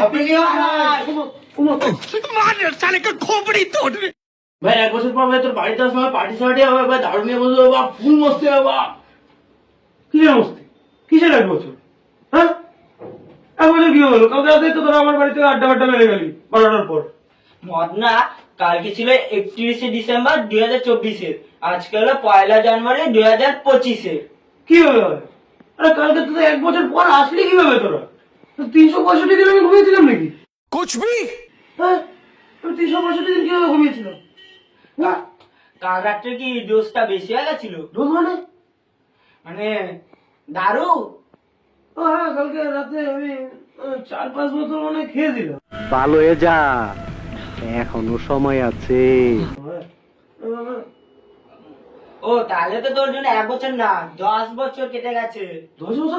Happy new year. ভাই 1 বছর পর ভাই তোর বাড়িতে আসার সময় পার্টি সার্টি হবে ভাই, দারুণ নিয়ে বসবো বাবা, ফুল মস্তি হবে বাবা। কিসের মস্তি? কিসের 1 বছর? হ্যাঁ, 1 বছর কি হলো? কালকে রাতে তো তোরা আমার বাড়ি থেকে আড্ডা মেরে গেলি 12টার পর। মদনা, কালকে ছিল 31শে ডিসেম্বর 2024-এর, আজকে হলো 1 জানুয়ারি 2025-এর। কি হবে ভাই? আরে কালকে তো 1 বছর পর আসলি কিভাবে তোরা? 365 দিন আমি ঘুমিয়েছিলাম নাকি? হ্যাঁ, আমি 365 দিন কিভাবে ঘুমিয়েছিলাম? কাল রাত্রে কি ডোজটা বেশি হয়ে গেছিল? রোজ মানে দারু? ও হ্যাঁ, কালকে রাতে আমি 4-5 বোতল খেয়েছিলাম। ভালো হয়ে যা, এখনো সময় আছে। ও তাহলে তো তোর জন্য 1 বছর না 10 বছর কেটে গেছে। 10 বছর